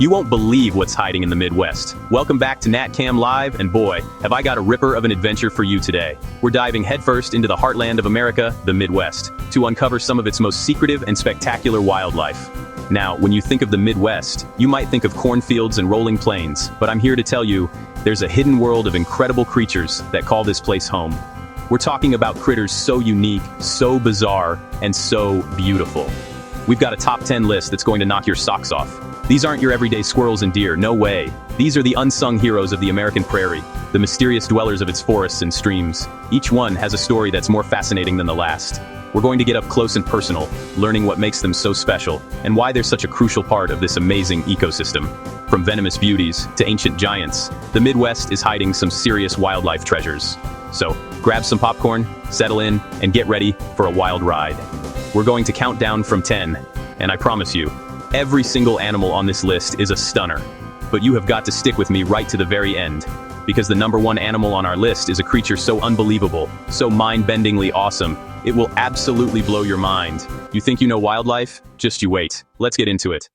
You won't believe what's hiding in the Midwest. Welcome back to NatCam Live, and boy, have I got a ripper of an adventure for you today. We're diving headfirst into the heartland of America, the Midwest, to uncover some of its most secretive and spectacular wildlife. Now, when you think of the Midwest, you might think of cornfields and rolling plains, but I'm here to tell you, there's a hidden world of incredible creatures that call this place home. We're talking about critters so unique, so bizarre, and so beautiful. We've got a top 10 list that's going to knock your socks off. These aren't your everyday squirrels and deer, no way. These are the unsung heroes of the American prairie, the mysterious dwellers of its forests and streams. Each one has a story that's more fascinating than the last. We're going to get up close and personal, learning what makes them so special, and why they're such a crucial part of this amazing ecosystem. From venomous beauties to ancient giants, the Midwest is hiding some serious wildlife treasures. So, grab some popcorn, settle in, and get ready for a wild ride. We're going to count down from 10, and I promise you, every single animal on this list is a stunner. But you have got to stick with me right to the very end, because the number one animal on our list is a creature so unbelievable, so mind-bendingly awesome, it will absolutely blow your mind. You think you know wildlife? Just you wait. Let's get into it.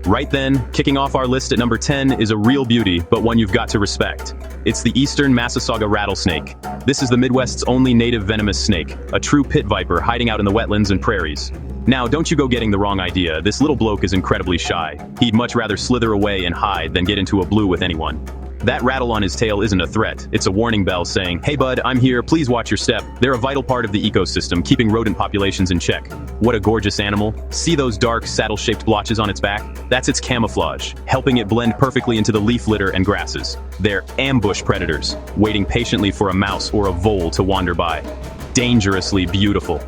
Right then, kicking off our list at number 10 is a real beauty, but one you've got to respect. It's the eastern Massasauga rattlesnake. This is the Midwest's only native venomous snake, a true pit viper hiding out in the wetlands and prairies. Now, don't you go getting the wrong idea, this little bloke is incredibly shy. He'd much rather slither away and hide than get into a blue with anyone. That rattle on his tail isn't a threat, it's a warning bell saying, "Hey bud, I'm here, please watch your step." They're a vital part of the ecosystem, keeping rodent populations in check. What a gorgeous animal. See those dark, saddle-shaped blotches on its back? That's its camouflage, helping it blend perfectly into the leaf litter and grasses. They're ambush predators, waiting patiently for a mouse or a vole to wander by. Dangerously beautiful.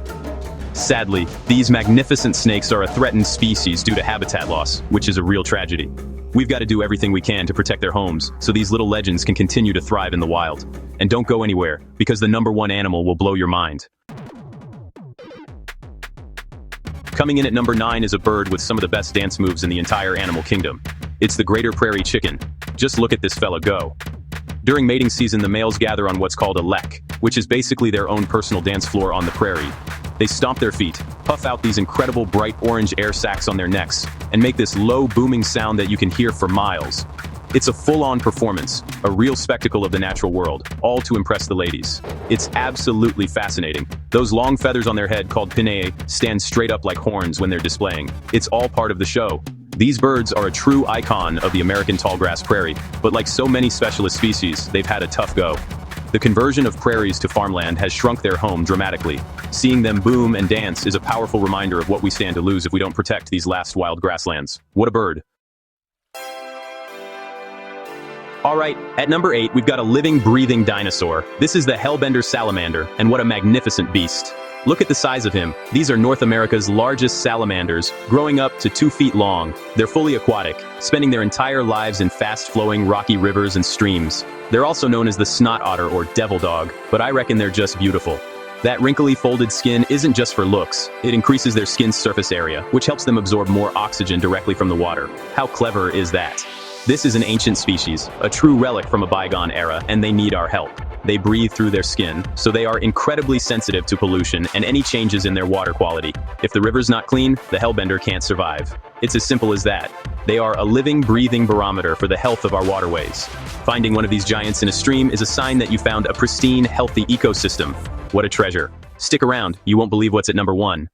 Sadly, these magnificent snakes are a threatened species due to habitat loss, which is a real tragedy. We've got to do everything we can to protect their homes, so these little legends can continue to thrive in the wild. And don't go anywhere, because the number one animal will blow your mind. Coming in at number 9 is a bird with some of the best dance moves in the entire animal kingdom. It's the greater prairie chicken. Just look at this fella go. During mating season, the males gather on what's called a lek, which is basically their own personal dance floor on the prairie. They stomp their feet, puff out these incredible bright orange air sacs on their necks, and make this low booming sound that you can hear for miles. It's a full-on performance, a real spectacle of the natural world, all to impress the ladies. It's absolutely fascinating. Those long feathers on their head called pinnae stand straight up like horns when they're displaying. It's all part of the show. These birds are a true icon of the American tallgrass prairie, but like so many specialist species, they've had a tough go. The conversion of prairies to farmland has shrunk their home dramatically. Seeing them boom and dance is a powerful reminder of what we stand to lose if we don't protect these last wild grasslands. What a bird. Alright, at number 8, we've got a living, breathing dinosaur. This is the Hellbender Salamander, and what a magnificent beast. Look at the size of him. These are North America's largest salamanders, growing up to 2 feet long. They're fully aquatic, spending their entire lives in fast-flowing rocky rivers and streams. They're also known as the snot otter or devil dog, but I reckon they're just beautiful. That wrinkly folded skin isn't just for looks, it increases their skin's surface area, which helps them absorb more oxygen directly from the water. How clever is that? This is an ancient species, a true relic from a bygone era, and they need our help. They breathe through their skin, so they are incredibly sensitive to pollution and any changes in their water quality. If the river's not clean, the Hellbender can't survive. It's as simple as that. They are a living, breathing barometer for the health of our waterways. Finding one of these giants in a stream is a sign that you found a pristine, healthy ecosystem. What a treasure. Stick around, you won't believe what's at number 1.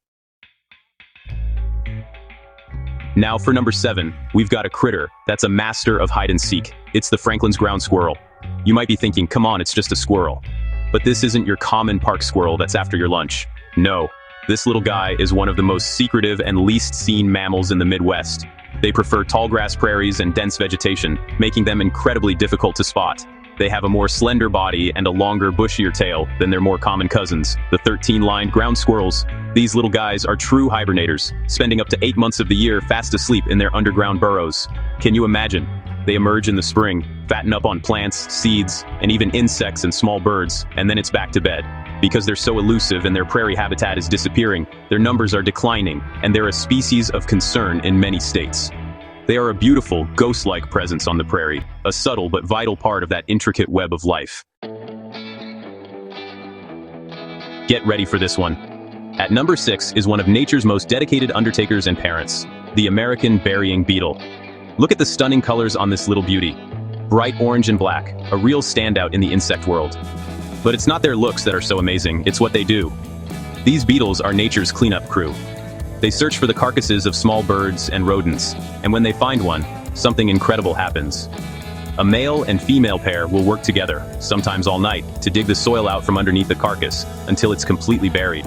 Now for number 7, we've got a critter that's a master of hide and seek. It's the Franklin's ground squirrel. You might be thinking, come on, it's just a squirrel. But this isn't your common park squirrel that's after your lunch. No, this little guy is one of the most secretive and least seen mammals in the Midwest. They prefer tall grass prairies and dense vegetation, making them incredibly difficult to spot. They have a more slender body and a longer, bushier tail than their more common cousins, the 13-lined ground squirrels. These little guys are true hibernators, spending up to 8 months of the year fast asleep in their underground burrows. Can you imagine? They emerge in the spring, fatten up on plants, seeds, and even insects and small birds, and then it's back to bed. Because they're so elusive and their prairie habitat is disappearing, their numbers are declining, and they're a species of concern in many states. They are a beautiful, ghost-like presence on the prairie, a subtle but vital part of that intricate web of life. Get ready for this one. At number 6 is one of nature's most dedicated undertakers and parents, the American burying beetle. Look at the stunning colors on this little beauty. Bright orange and black, a real standout in the insect world. But it's not their looks that are so amazing, it's what they do. These beetles are nature's cleanup crew. They search for the carcasses of small birds and rodents, and when they find one, something incredible happens. A male and female pair will work together, sometimes all night, to dig the soil out from underneath the carcass until it's completely buried.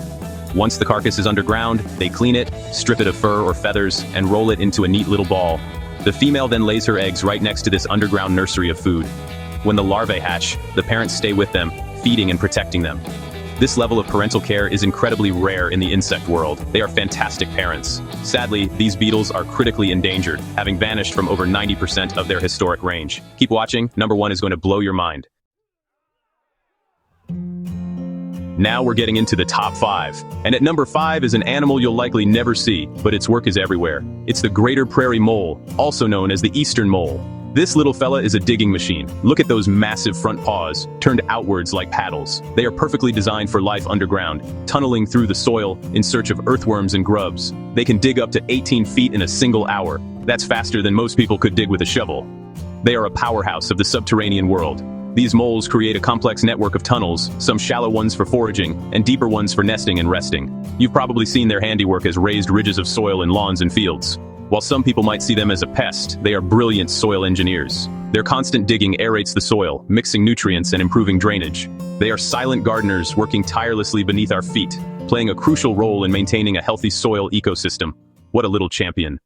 Once the carcass is underground, they clean it, strip it of fur or feathers, and roll it into a neat little ball. The female then lays her eggs right next to this underground nursery of food. When the larvae hatch, the parents stay with them, feeding and protecting them. This level of parental care is incredibly rare in the insect world. They are fantastic parents. Sadly, these beetles are critically endangered, having vanished from over 90% of their historic range. Keep watching, number 1 is going to blow your mind. Now we're getting into the top 5. And at number 5 is an animal you'll likely never see, but its work is everywhere. It's the greater prairie mole, also known as the eastern mole. This little fella is a digging machine. Look at those massive front paws, turned outwards like paddles. They are perfectly designed for life underground, tunneling through the soil in search of earthworms and grubs. They can dig up to 18 feet in a single hour. That's faster than most people could dig with a shovel. They are a powerhouse of the subterranean world. These moles create a complex network of tunnels, some shallow ones for foraging, and deeper ones for nesting and resting. You've probably seen their handiwork as raised ridges of soil in lawns and fields. While some people might see them as a pest, they are brilliant soil engineers. Their constant digging aerates the soil, mixing nutrients and improving drainage. They are silent gardeners working tirelessly beneath our feet, playing a crucial role in maintaining a healthy soil ecosystem. What a little champion.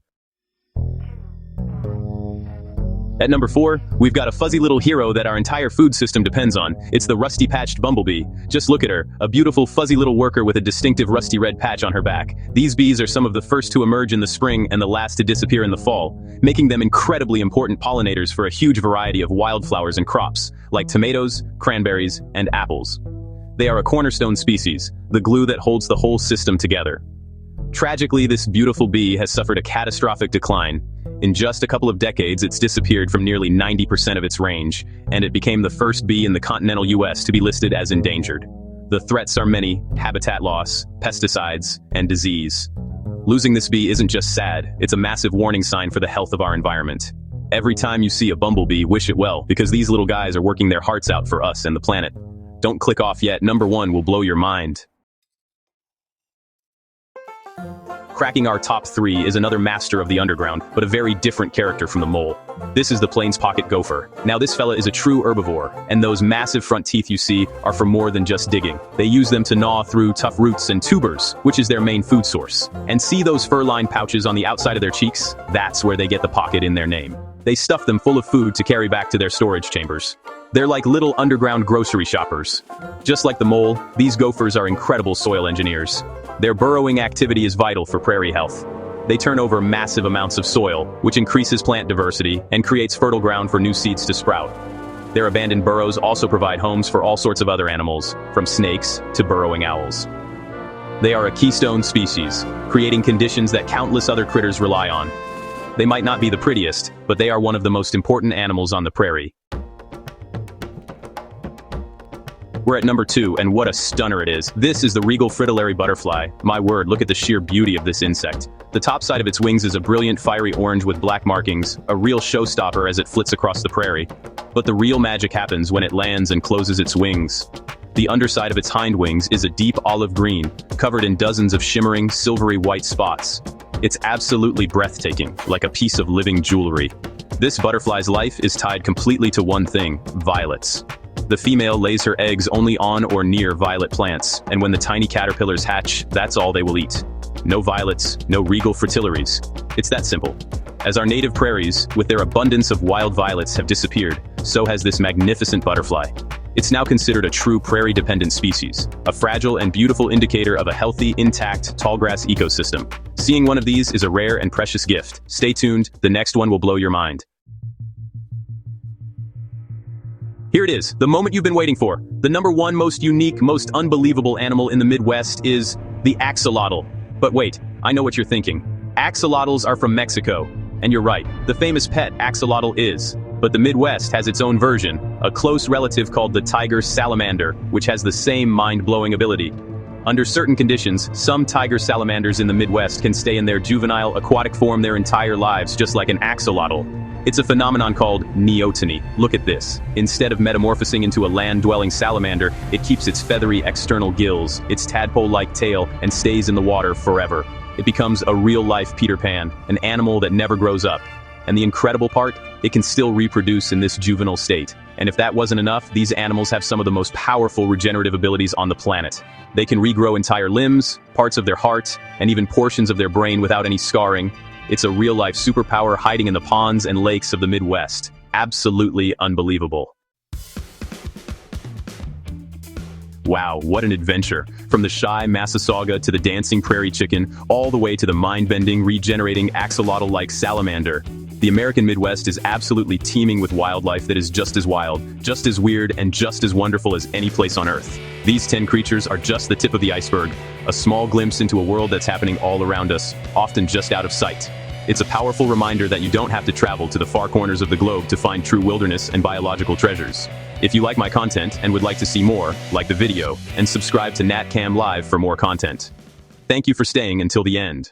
At number 4, we've got a fuzzy little hero that our entire food system depends on. It's the rusty-patched bumblebee. Just look at her, a beautiful fuzzy little worker with a distinctive rusty red patch on her back. These bees are some of the first to emerge in the spring and the last to disappear in the fall, making them incredibly important pollinators for a huge variety of wildflowers and crops, like tomatoes, cranberries, and apples. They are a cornerstone species, the glue that holds the whole system together. Tragically, this beautiful bee has suffered a catastrophic decline. In just a couple of decades, it's disappeared from nearly 90% of its range, and it became the first bee in the continental US to be listed as endangered. The threats are many: habitat loss, pesticides, and disease. Losing this bee isn't just sad, it's a massive warning sign for the health of our environment. Every time you see a bumblebee, wish it well, because these little guys are working their hearts out for us and the planet. Don't click off yet, number 1 will blow your mind. Cracking our top 3 is another master of the underground, but a very different character from the mole. This is the plains pocket gopher. Now this fella is a true herbivore, and those massive front teeth you see are for more than just digging. They use them to gnaw through tough roots and tubers, which is their main food source. And see those fur-lined pouches on the outside of their cheeks? That's where they get the pocket in their name. They stuff them full of food to carry back to their storage chambers. They're like little underground grocery shoppers. Just like the mole, these gophers are incredible soil engineers. Their burrowing activity is vital for prairie health. They turn over massive amounts of soil, which increases plant diversity and creates fertile ground for new seeds to sprout. Their abandoned burrows also provide homes for all sorts of other animals, from snakes to burrowing owls. They are a keystone species, creating conditions that countless other critters rely on. They might not be the prettiest, but they are one of the most important animals on the prairie. We're at number 2, and what a stunner it is. This is the Regal Fritillary butterfly. My word, look at the sheer beauty of this insect. The top side of its wings is a brilliant fiery orange with black markings, a real showstopper as it flits across the prairie. But the real magic happens when it lands and closes its wings. The underside of its hind wings is a deep olive green, covered in dozens of shimmering, silvery white spots. It's absolutely breathtaking, like a piece of living jewelry. This butterfly's life is tied completely to one thing: violets. The female lays her eggs only on or near violet plants, and when the tiny caterpillars hatch, that's all they will eat. No violets, no regal fritillaries. It's that simple. As our native prairies, with their abundance of wild violets, have disappeared, so has this magnificent butterfly. It's now considered a true prairie-dependent species, a fragile and beautiful indicator of a healthy, intact, tallgrass ecosystem. Seeing one of these is a rare and precious gift. Stay tuned, the next one will blow your mind. Here it is, the moment you've been waiting for. The number 1 most unique, most unbelievable animal in the Midwest is the axolotl. But wait, I know what you're thinking. Axolotls are from Mexico. And you're right, the famous pet axolotl is. But the Midwest has its own version, a close relative called the tiger salamander, which has the same mind-blowing ability. Under certain conditions, some tiger salamanders in the Midwest can stay in their juvenile aquatic form their entire lives, just like an axolotl. It's a phenomenon called neoteny. Look at this. Instead of metamorphosing into a land-dwelling salamander, it keeps its feathery external gills, its tadpole-like tail, and stays in the water forever. It becomes a real-life Peter Pan, an animal that never grows up. And the incredible part? It can still reproduce in this juvenile state. And if that wasn't enough, these animals have some of the most powerful regenerative abilities on the planet. They can regrow entire limbs, parts of their heart, and even portions of their brain without any scarring. It's a real-life superpower hiding in the ponds and lakes of the Midwest. Absolutely unbelievable. Wow, what an adventure. From the shy Massasauga to the dancing prairie chicken, all the way to the mind-bending, regenerating axolotl-like salamander. The American Midwest is absolutely teeming with wildlife that is just as wild, just as weird, and just as wonderful as any place on Earth. These 10 creatures are just the tip of the iceberg, a small glimpse into a world that's happening all around us, often just out of sight. It's a powerful reminder that you don't have to travel to the far corners of the globe to find true wilderness and biological treasures. If you like my content and would like to see more, like the video, and subscribe to NatCam Live for more content. Thank you for staying until the end.